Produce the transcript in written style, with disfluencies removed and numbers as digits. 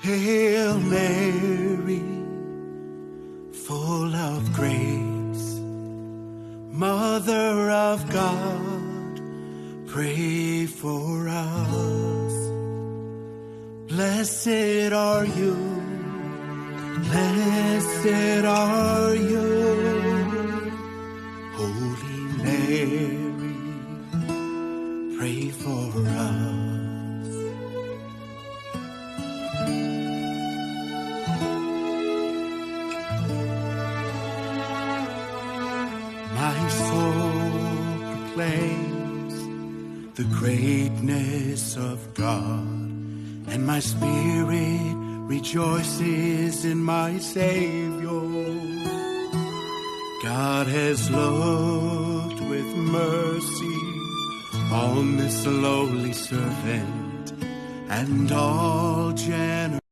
Hail Mary, full of grace, Mother of God, pray for us. Blessed are you, blessed are you, Holy Mary, pray for us. My soul proclaims the greatness of God, and my spirit rejoices in my Savior. God has looked with mercy on this lowly servant, and all generations